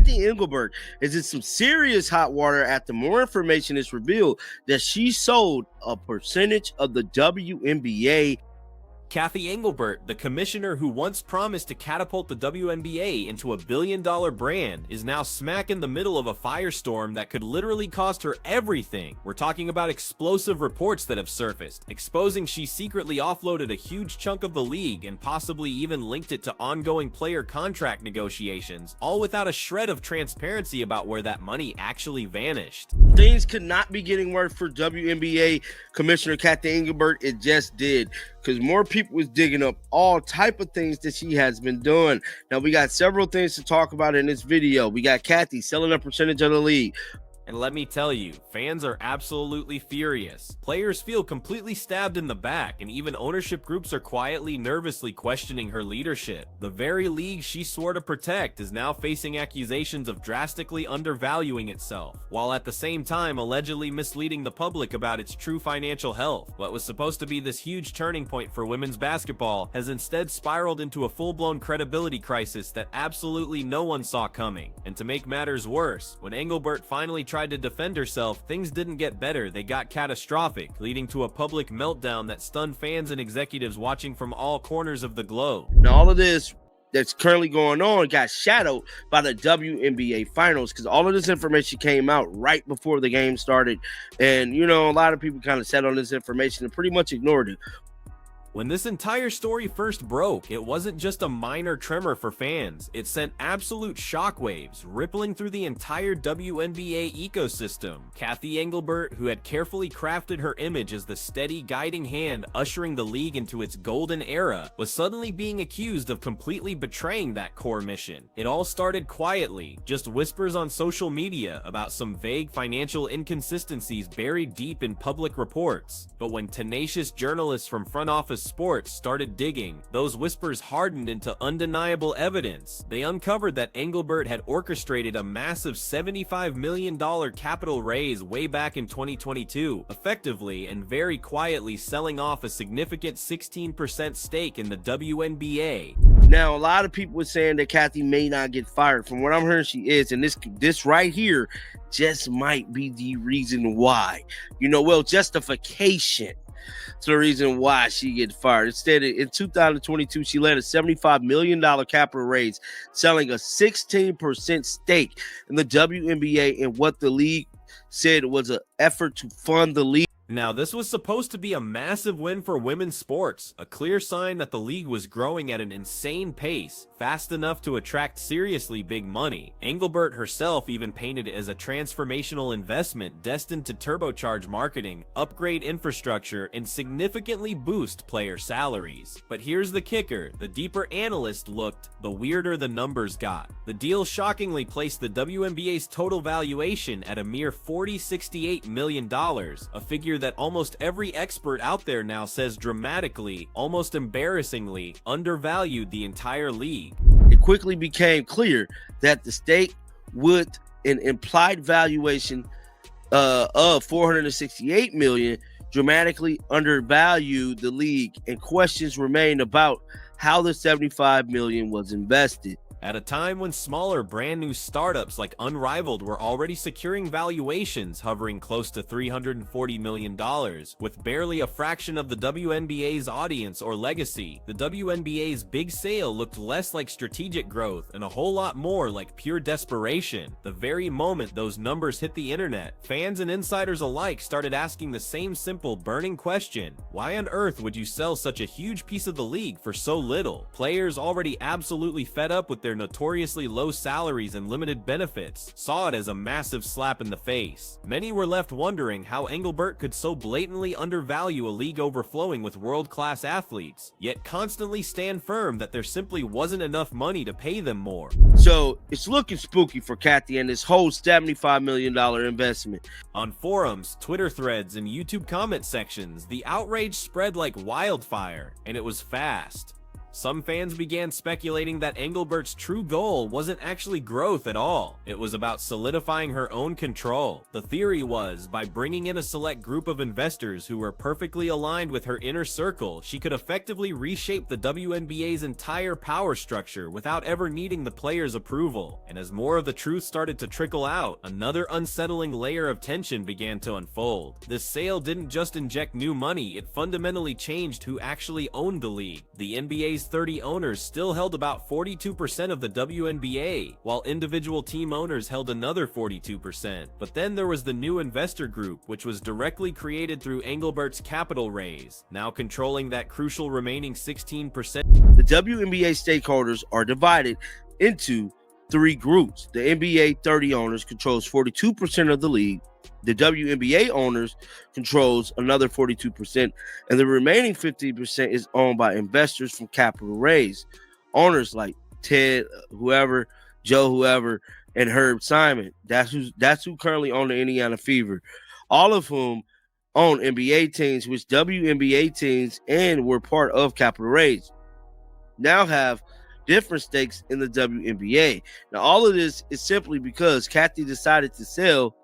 Kathy Engelbart is in some serious hot water after more information is revealed that she sold a percentage of the WNBA. Kathy Engelbart, the commissioner who once promised to catapult the WNBA into a billion-dollar brand, is now smack in the middle of a firestorm that could literally cost her everything. We're talking about explosive reports that have surfaced, exposing she secretly offloaded a huge chunk of the league and possibly even linked it to ongoing player contract negotiations, all without a shred of transparency about where that money actually vanished. Things could not be getting worse for WNBA Commissioner Kathy Engelbart. It just did, because more people was digging up all type of things that she has been doing. Now, we got several things to talk about in this video. We got Kathy selling a percentage of the league. And let me tell you, fans are absolutely furious. Players feel completely stabbed in the back, and even ownership groups are quietly, nervously questioning her leadership. The very league she swore to protect is now facing accusations of drastically undervaluing itself, while at the same time allegedly misleading the public about its true financial health. What was supposed to be this huge turning point for women's basketball has instead spiraled into a full-blown credibility crisis that absolutely no one saw coming. And to make matters worse, when Engelbart finally tried to defend herself, things didn't get better, they got catastrophic, leading to a public meltdown that stunned fans and executives watching from all corners of the globe. Now, all of this that's currently going on got shadowed by the WNBA finals, because all of this information came out right before the game started. And, you know, a lot of people kind of sat on this information and pretty much ignored it. When this entire story first broke, it wasn't just a minor tremor for fans. It sent absolute shockwaves, rippling through the entire WNBA ecosystem. Kathy Engelbart, who had carefully crafted her image as the steady guiding hand ushering the league into its golden era, was suddenly being accused of completely betraying that core mission. It all started quietly, just whispers on social media about some vague financial inconsistencies buried deep in public reports. But when tenacious journalists from front office sports started digging, those whispers hardened into undeniable evidence. They uncovered that Engelbart had orchestrated a massive $75 million capital raise way back in 2022, effectively and very quietly selling off a significant 16% stake in the WNBA. Now, a lot of people were saying that Kathy may not get fired. From what I'm hearing, she is, and this right here just might be the reason why. You know, well, justification. It's the reason why she gets fired. Instead, in 2022, she led a $75 million capital raise, selling a 16% stake in the WNBA in what the league said was an effort to fund the league. Now, this was supposed to be a massive win for women's sports, a clear sign that the league was growing at an insane pace, fast enough to attract seriously big money. Engelbart herself even painted it as a transformational investment destined to turbocharge marketing, upgrade infrastructure, and significantly boost player salaries. But here's the kicker: the deeper analysts looked, the weirder the numbers got. The deal shockingly placed the WNBA's total valuation at a mere $68 million, a figure that almost every expert out there now says dramatically, almost embarrassingly, undervalued the entire league. It quickly became clear that the stake with an implied valuation of $468 million dramatically undervalued the league, and questions remain about how the $75 million was invested. At a time when smaller brand new startups like Unrivaled were already securing valuations hovering close to $340 million, with barely a fraction of the WNBA's audience or legacy, the WNBA's big sale looked less like strategic growth and a whole lot more like pure desperation. The very moment those numbers hit the internet, fans and insiders alike started asking the same simple, burning question: why on earth would you sell such a huge piece of the league for so little? Players already absolutely fed up with their notoriously low salaries and limited benefits saw it as a massive slap in the face. Many were left wondering how Engelbart could so blatantly undervalue a league overflowing with world-class athletes, yet constantly stand firm that there simply wasn't enough money to pay them more. So it's looking spooky for Kathy and this whole $75 million investment. On forums, Twitter threads, and YouTube comment sections, the outrage spread like wildfire, and it was fast. Some fans began speculating that Engelbart's true goal wasn't actually growth at all. It was about solidifying her own control. The theory was, by bringing in a select group of investors who were perfectly aligned with her inner circle, she could effectively reshape the WNBA's entire power structure without ever needing the players' approval. And as more of the truth started to trickle out, another unsettling layer of tension began to unfold. This sale didn't just inject new money, it fundamentally changed who actually owned the league. The NBA's 30 owners still held about 42% of the WNBA, while individual team owners held another 42%. But then there was the new investor group, which was directly created through Engelbart's capital raise, now controlling that crucial remaining 16%. The WNBA stakeholders are divided into 3 groups. The NBA 30 owners controls 42% of the league. The WNBA owners controls another 42%, and the remaining 50% is owned by investors from capital raise. Owners like Ted, whoever, Joe, whoever, and Herb Simon. That's who currently own the Indiana Fever. All of whom own NBA teams, which WNBA teams and were part of capital raise, now have different stakes in the WNBA. Now, all of this is simply because Kathy decided to sell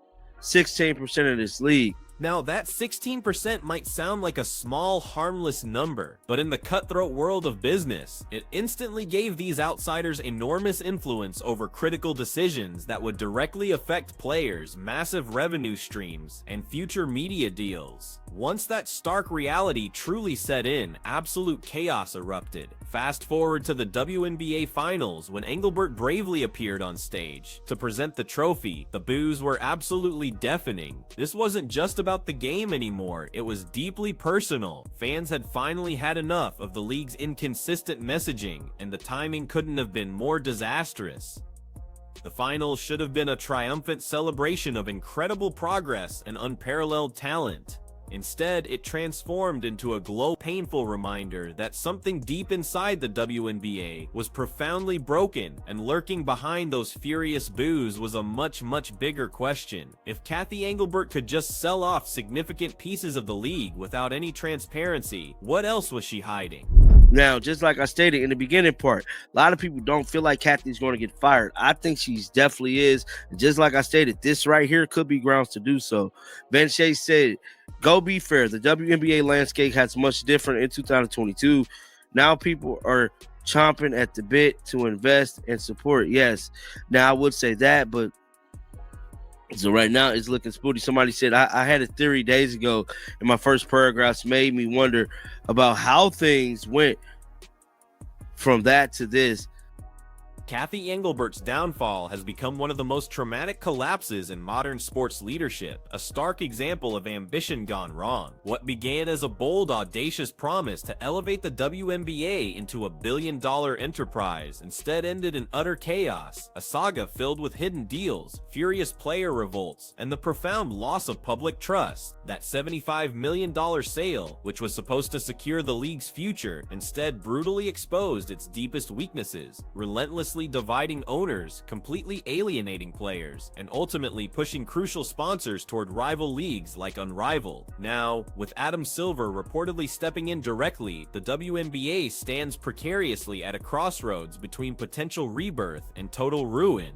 16% of this league. Now, that 16% might sound like a small, harmless number, but in the cutthroat world of business, it instantly gave these outsiders enormous influence over critical decisions that would directly affect players, massive revenue streams, and future media deals. Once that stark reality truly set in, absolute chaos erupted. Fast forward to the WNBA Finals when Engelbart bravely appeared on stage. To present the trophy, the boos were absolutely deafening. This wasn't just about the game anymore, it was deeply personal. Fans had finally had enough of the league's inconsistent messaging, and the timing couldn't have been more disastrous. The finals should have been a triumphant celebration of incredible progress and unparalleled talent. Instead, it transformed into a painful reminder that something deep inside the WNBA was profoundly broken, and lurking behind those furious boos was a much bigger question. If Kathy Engelbart could just sell off significant pieces of the league without any transparency, what else was she hiding? Now, just like I stated in the beginning part, a lot of people don't feel like Kathy's going to get fired. I think she's definitely is. And just like I stated, this right here could be grounds to do so. Ben Shea said, "Go be fair. The WNBA landscape has much different in 2022. Now people are chomping at the bit to invest and support." Yes. Now, I would say that, but so right now it's looking spooky. Somebody said, I had a theory days ago, and my first paragraphs made me wonder about how things went from that to this. Kathy Engelbart's downfall has become one of the most traumatic collapses in modern sports leadership, a stark example of ambition gone wrong. What began as a bold, audacious promise to elevate the WNBA into a billion-dollar enterprise instead ended in utter chaos, a saga filled with hidden deals, furious player revolts, and the profound loss of public trust. That $75 million sale, which was supposed to secure the league's future, instead brutally exposed its deepest weaknesses, relentlessly dividing owners, completely alienating players, and ultimately pushing crucial sponsors toward rival leagues like Unrivaled. Now, with Adam Silver reportedly stepping in directly, the WNBA stands precariously at a crossroads between potential rebirth and total ruin.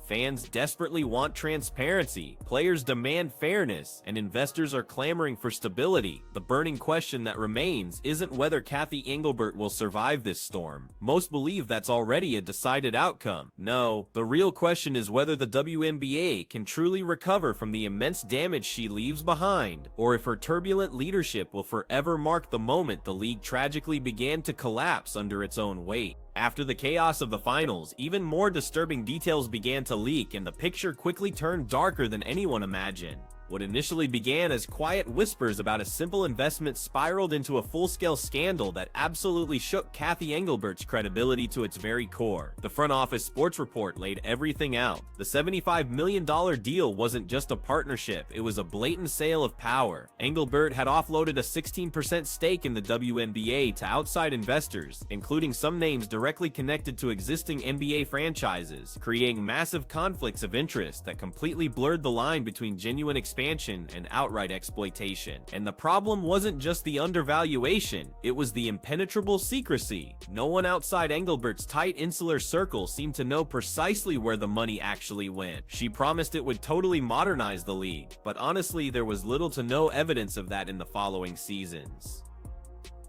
Fans desperately want transparency, players demand fairness, and investors are clamoring for stability. The burning question that remains isn't whether Kathy Engelbart will survive this storm. Most believe that's already a decided outcome. No, the real question is whether the WNBA can truly recover from the immense damage she leaves behind, or if her turbulent leadership will forever mark the moment the league tragically began to collapse under its own weight. After the chaos of the finals, even more disturbing details began to leak, and the picture quickly turned darker than anyone imagined. What initially began as quiet whispers about a simple investment spiraled into a full-scale scandal that absolutely shook Kathy Engelbart's credibility to its very core. The front office sports report laid everything out. The $75 million deal wasn't just a partnership, it was a blatant sale of power. Engelbart had offloaded a 16% stake in the WNBA to outside investors, including some names directly connected to existing NBA franchises, creating massive conflicts of interest that completely blurred the line between genuine expansion expansion and outright exploitation. And the problem wasn't just the undervaluation, it was the impenetrable secrecy. No one outside Engelbart's tight insular circle seemed to know precisely where the money actually went. She promised it would totally modernize the league, but honestly, there was little to no evidence of that in the following seasons.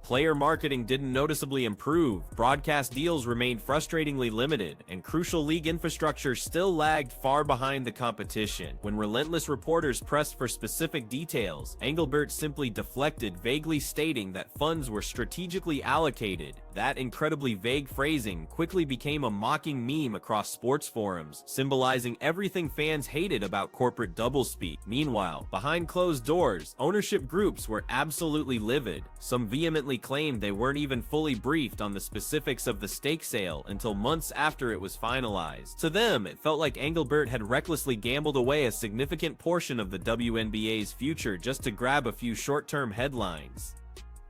Player marketing didn't noticeably improve, broadcast deals remained frustratingly limited, and crucial league infrastructure still lagged far behind the competition. When relentless reporters pressed for specific details, Engelbart simply deflected, vaguely stating that funds were strategically allocated. That incredibly vague phrasing quickly became a mocking meme across sports forums, symbolizing everything fans hated about corporate doublespeak. Meanwhile, behind closed doors, ownership groups were absolutely livid. Some vehemently claimed they weren't even fully briefed on the specifics of the stake sale until months after it was finalized. To them, it felt like Engelbart had recklessly gambled away a significant portion of the WNBA's future just to grab a few short-term headlines.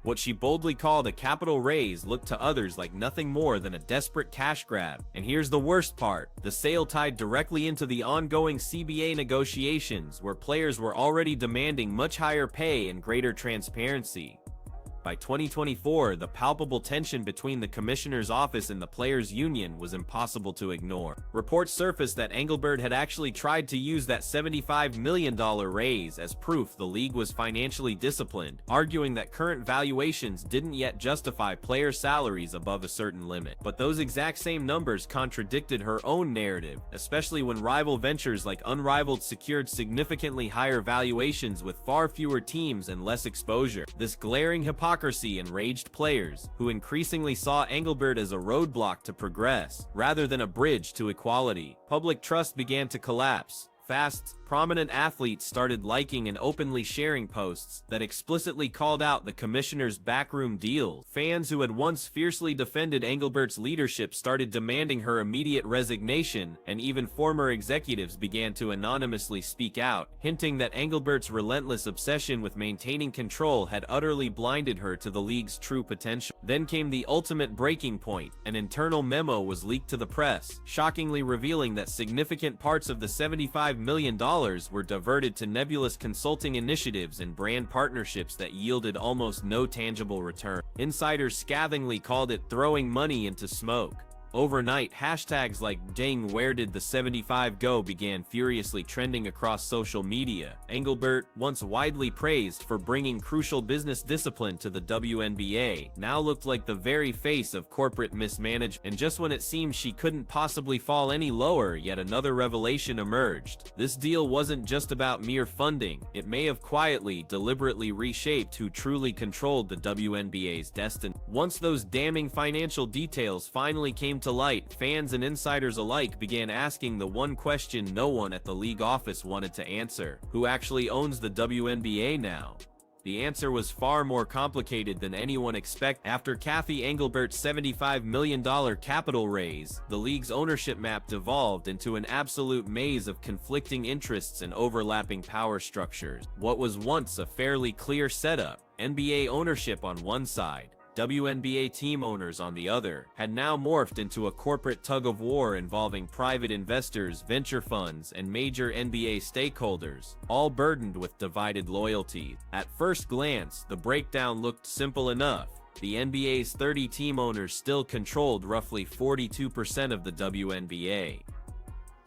What she boldly called a capital raise looked to others like nothing more than a desperate cash grab. And here's the worst part, the sale tied directly into the ongoing CBA negotiations, where players were already demanding much higher pay and greater transparency. By 2024, the palpable tension between the commissioner's office and the players' union was impossible to ignore. Reports surfaced that Engelbart had actually tried to use that $75 million raise as proof the league was financially disciplined, arguing that current valuations didn't yet justify player salaries above a certain limit. But those exact same numbers contradicted her own narrative, especially when rival ventures like Unrivaled secured significantly higher valuations with far fewer teams and less exposure. This glaring hypocrisy enraged players, who increasingly saw Engelbart as a roadblock to progress, rather than a bridge to equality. Public trust began to collapse. Fast, prominent athletes started liking and openly sharing posts that explicitly called out the commissioner's backroom deals. Fans who had once fiercely defended Engelbart's leadership started demanding her immediate resignation, and even former executives began to anonymously speak out, hinting that Engelbart's relentless obsession with maintaining control had utterly blinded her to the league's true potential. Then came the ultimate breaking point. An internal memo was leaked to the press, shockingly revealing that significant parts of the $75 million were diverted to nebulous consulting initiatives and brand partnerships that yielded almost no tangible return. Insiders scathingly called it throwing money into smoke. Overnight, hashtags like "Dang, where did the 75 go?" began furiously trending across social media. Engelbart, once widely praised for bringing crucial business discipline to the WNBA, now looked like the very face of corporate mismanagement. And just when it seemed she couldn't possibly fall any lower, yet another revelation emerged. This deal wasn't just about mere funding. It may have quietly, deliberately reshaped who truly controlled the WNBA's destiny. Once those damning financial details finally came to light, fans and insiders alike began asking the one question no one at the league office wanted to answer: who actually owns the WNBA now? The answer was far more complicated than anyone expected. After Cathy Engelbart's $75 million capital raise, the league's ownership map devolved into an absolute maze of conflicting interests and overlapping power structures. What was once a fairly clear setup, NBA ownership on one side, WNBA team owners on the other, had now morphed into a corporate tug-of-war involving private investors, venture funds, and major NBA stakeholders, all burdened with divided loyalties. At first glance, the breakdown looked simple enough. The NBA's 30 team owners still controlled roughly 42% of the WNBA.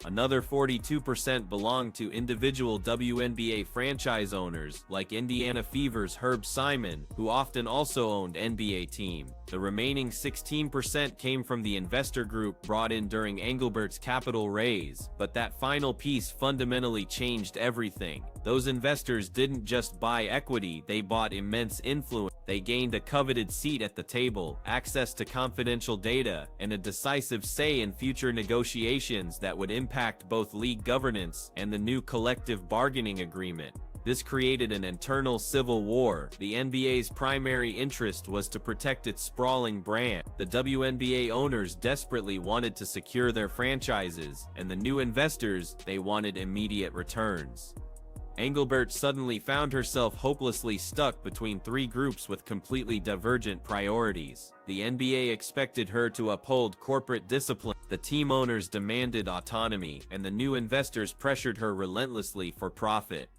Another 42% belonged to individual WNBA franchise owners, like Indiana Fever's Herb Simon, who often also owned NBA teams. The remaining 16% came from the investor group brought in during Engelbart's capital raise, but that final piece fundamentally changed everything. Those investors didn't just buy equity, they bought immense influence. They gained a coveted seat at the table, access to confidential data, and a decisive say in future negotiations that would impact both league governance and the new collective bargaining agreement. This created an internal civil war. The NBA's primary interest was to protect its sprawling brand. The WNBA owners desperately wanted to secure their franchises, and the new investors, they wanted immediate returns. Engelbart suddenly found herself hopelessly stuck between three groups with completely divergent priorities. The NBA expected her to uphold corporate discipline, the team owners demanded autonomy, and the new investors pressured her relentlessly for profit.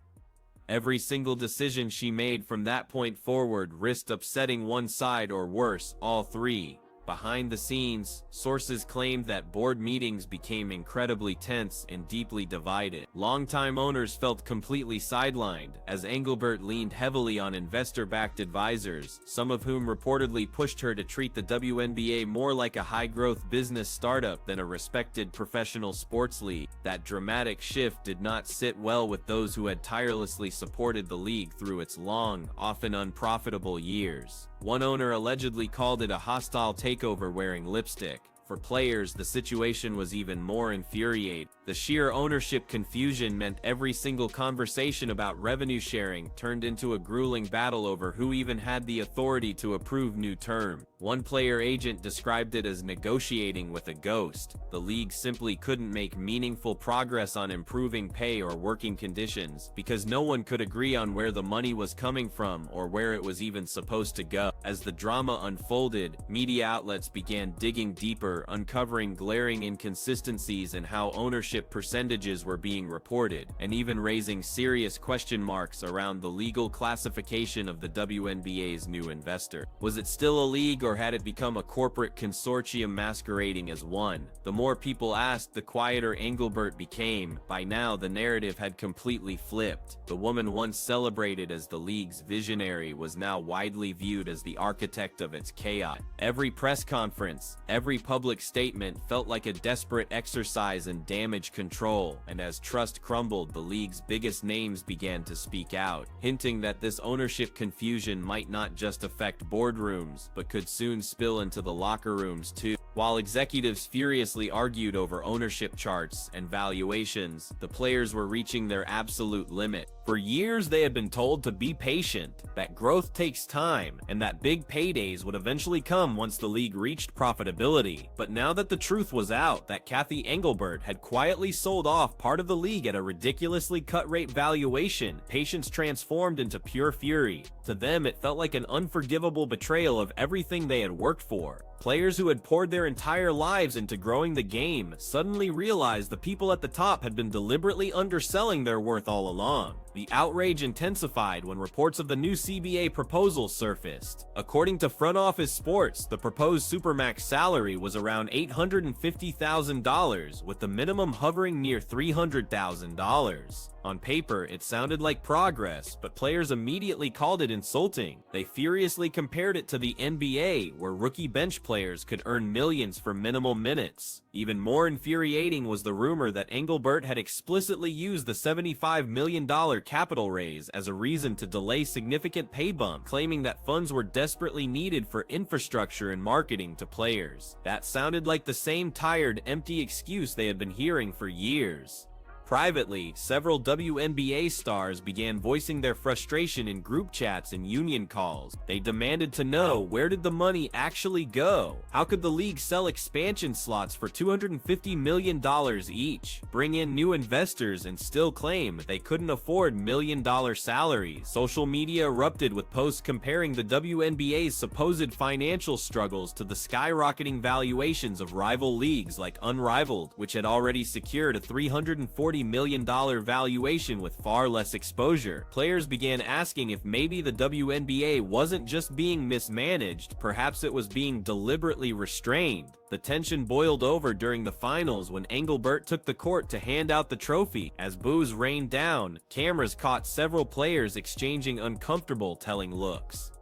Every single decision she made from that point forward risked upsetting one side or worse, all three. Behind the scenes, sources claimed that board meetings became incredibly tense and deeply divided. Longtime owners felt completely sidelined, as Engelbart leaned heavily on investor-backed advisors, some of whom reportedly pushed her to treat the WNBA more like a high-growth business startup than a respected professional sports league. That dramatic shift did not sit well with those who had tirelessly supported the league through its long, often unprofitable years. One owner allegedly called it a hostile takeover wearing lipstick. For players, the situation was even more infuriating. The sheer ownership confusion meant every single conversation about revenue sharing turned into a grueling battle over who even had the authority to approve new terms. One player agent described it as negotiating with a ghost. The league simply couldn't make meaningful progress on improving pay or working conditions because no one could agree on where the money was coming from or where it was even supposed to go. As the drama unfolded, media outlets began digging deeper, uncovering glaring inconsistencies in how ownership percentages were being reported, and even raising serious question marks around the legal classification of the WNBA's new investor. Was it still a league, or had it become a corporate consortium masquerading as one? The more people asked, the quieter Engelbart became. By now, the narrative had completely flipped. The woman once celebrated as the league's visionary was now widely viewed as the architect of its chaos. Every press conference, every public statement felt like a desperate exercise in damage control, and as trust crumbled, the league's biggest names began to speak out, hinting that this ownership confusion might not just affect boardrooms, but could soon spill into the locker rooms too. While executives furiously argued over ownership charts and valuations, the players were reaching their absolute limit. For years, they had been told to be patient, that growth takes time, and that big paydays would eventually come once the league reached profitability. But now that the truth was out, that Cathy Engelbart had quietly sold off part of the league at a ridiculously cut-rate valuation, patience transformed into pure fury. To them, it felt like an unforgivable betrayal of everything they had worked for. Players who had poured their entire lives into growing the game suddenly realized the people at the top had been deliberately underselling their worth all along. The outrage intensified when reports of the new CBA proposal surfaced. According to Front Office Sports, the proposed Supermax salary was around $850,000, with the minimum hovering near $300,000. On paper, it sounded like progress, but players immediately called it insulting. They furiously compared it to the NBA, where rookie bench players could earn millions for minimal minutes. Even more infuriating was the rumor that Engelbart had explicitly used the $75 million capital raise as a reason to delay significant pay bump, claiming that funds were desperately needed for infrastructure and marketing to players. That sounded like the same tired, empty excuse they had been hearing for years. Privately, several WNBA stars began voicing their frustration in group chats and union calls. They demanded to know, where did the money actually go? How could the league sell expansion slots for $250 million each, bring in new investors, and still claim they couldn't afford million-dollar salaries? Social media erupted with posts comparing the WNBA's supposed financial struggles to the skyrocketing valuations of rival leagues like Unrivaled, which had already secured a $340 million valuation with far less exposure. Players began asking if maybe the WNBA wasn't just being mismanaged, perhaps it was being deliberately restrained. The tension boiled over during the finals when Engelbart took the court to hand out the trophy. As boos rained down, cameras caught several players exchanging uncomfortable, telling looks.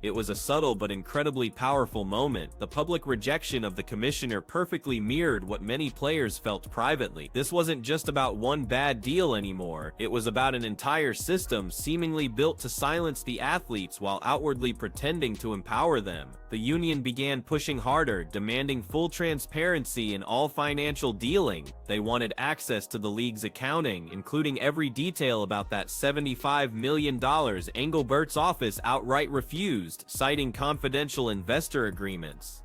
It was a subtle but incredibly powerful moment. The public rejection of the commissioner perfectly mirrored what many players felt privately. This wasn't just about one bad deal anymore. It was about an entire system seemingly built to silence the athletes while outwardly pretending to empower them. The union began pushing harder, demanding full transparency in all financial dealing. They wanted access to the league's accounting, including every detail about that $75 million Engelbart's office outright refused, citing confidential investor agreements.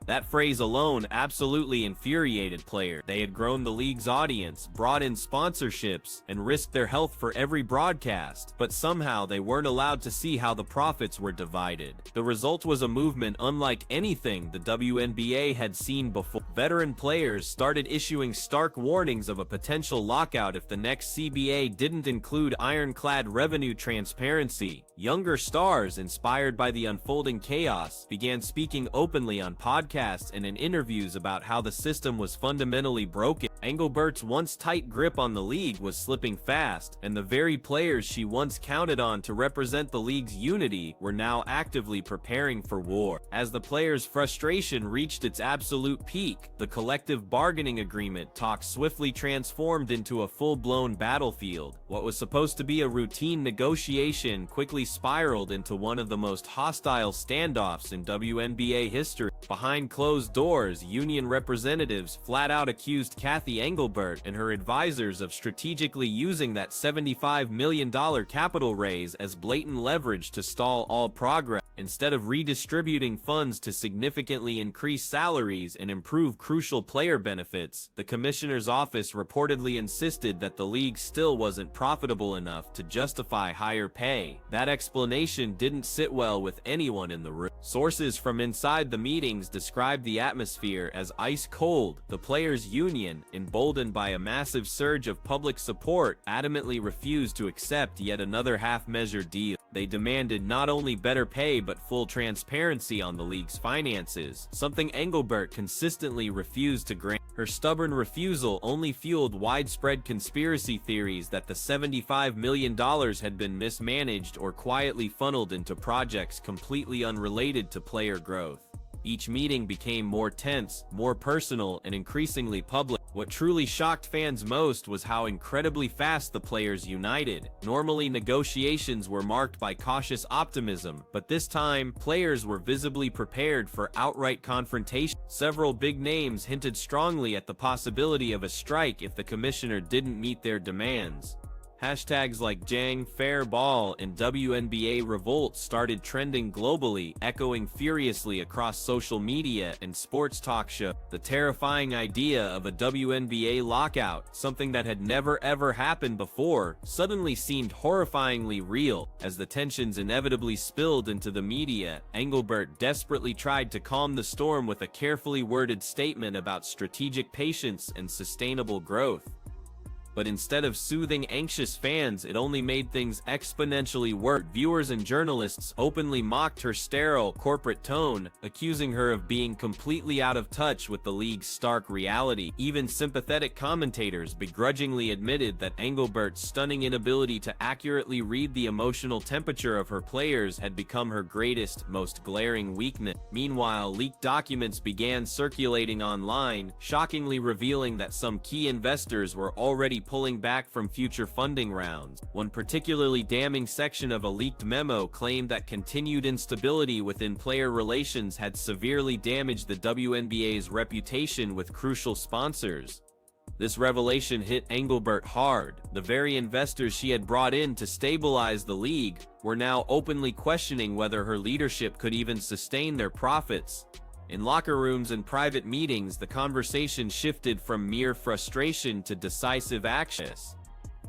That phrase alone absolutely infuriated players. They had grown the league's audience, brought in sponsorships, and risked their health for every broadcast, but somehow they weren't allowed to see how the profits were divided. The result was a movement unlike anything the WNBA had seen before. Veteran players started issuing stark warnings of a potential lockout if the next CBA didn't include ironclad revenue transparency. Younger stars, inspired by the unfolding chaos, began speaking openly on podcasts and in interviews about how the system was fundamentally broken. Engelbart's once tight grip on the league was slipping fast, and the very players she once counted on to represent the league's unity were now actively preparing for war. As the players' frustration reached its absolute peak, the collective bargaining agreement talks swiftly transformed into a full-blown battlefield. What was supposed to be a routine negotiation quickly spiraled into one of the most hostile standoffs in WNBA history. Behind closed doors, union representatives flat out accused Kathy Engelbart and her advisors of strategically using that $75 million capital raise as blatant leverage to stall all progress. Instead of redistributing funds to significantly increase salaries and improve crucial player benefits, the commissioner's office reportedly insisted that the league still wasn't profitable enough to justify higher pay. That explanation didn't sit well with anyone in the room. Sources from inside the meetings described the atmosphere as ice cold. The players' union, emboldened by a massive surge of public support, adamantly refused to accept yet another half-measured deal. They demanded not only better pay but full transparency on the league's finances, something Engelbart consistently refused to grant. Her stubborn refusal only fueled widespread conspiracy theories that the $75 million had been mismanaged or quietly funneled into projects completely unrelated to player growth. Each meeting became more tense, more personal, and increasingly public. What truly shocked fans most was how incredibly fast the players united. Normally, negotiations were marked by cautious optimism, but this time, players were visibly prepared for outright confrontation. Several big names hinted strongly at the possibility of a strike if the commissioner didn't meet their demands. Hashtags like Jang Fair Ball and WNBA Revolt started trending globally, echoing furiously across social media and sports talk shows. The terrifying idea of a WNBA lockout, something that had never ever happened before, suddenly seemed horrifyingly real. As the tensions inevitably spilled into the media, Engelbart desperately tried to calm the storm with a carefully worded statement about strategic patience and sustainable growth. But instead of soothing anxious fans, it only made things exponentially worse. Viewers and journalists openly mocked her sterile corporate tone, accusing her of being completely out of touch with the league's stark reality. Even sympathetic commentators begrudgingly admitted that Engelbart's stunning inability to accurately read the emotional temperature of her players had become her greatest, most glaring weakness. Meanwhile, leaked documents began circulating online, shockingly revealing that some key investors were already pulling back from future funding rounds. One particularly damning section of a leaked memo claimed that continued instability within player relations had severely damaged the WNBA's reputation with crucial sponsors. This revelation hit Engelbart hard. The very investors she had brought in to stabilize the league were now openly questioning whether her leadership could even sustain their profits. In locker rooms and private meetings, the conversation shifted from mere frustration to decisive action.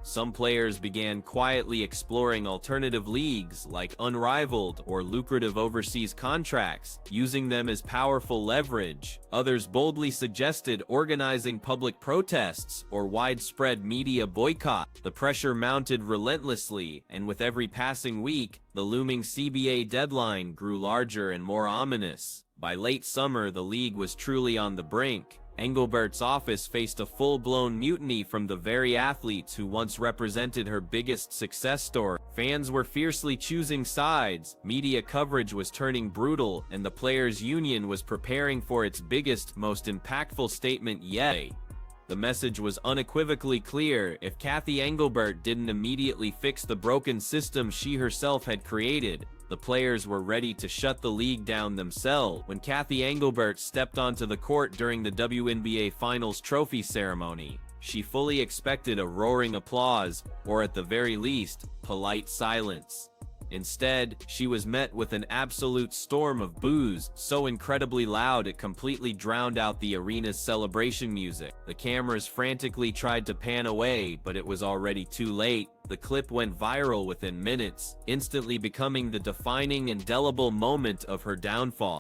Some players began quietly exploring alternative leagues like unrivaled or lucrative overseas contracts, using them as powerful leverage. Others boldly suggested organizing public protests or widespread media boycott. The pressure mounted relentlessly, and with every passing week, the looming CBA deadline grew larger and more ominous. By late summer, the league was truly on the brink. Engelbart's office faced a full-blown mutiny from the very athletes who once represented her biggest success story. Fans were fiercely choosing sides, media coverage was turning brutal, and the players' union was preparing for its biggest, most impactful statement yet. The message was unequivocally clear: if Kathy Engelbart didn't immediately fix the broken system she herself had created, the players were ready to shut the league down themselves. When Kathy Engelbart stepped onto the court during the WNBA Finals trophy ceremony, she fully expected a roaring applause, or at the very least, polite silence. Instead, she was met with an absolute storm of boos, so incredibly loud it completely drowned out the arena's celebration music. The cameras frantically tried to pan away, but it was already too late. The clip went viral within minutes, instantly becoming the defining, indelible moment of her downfall.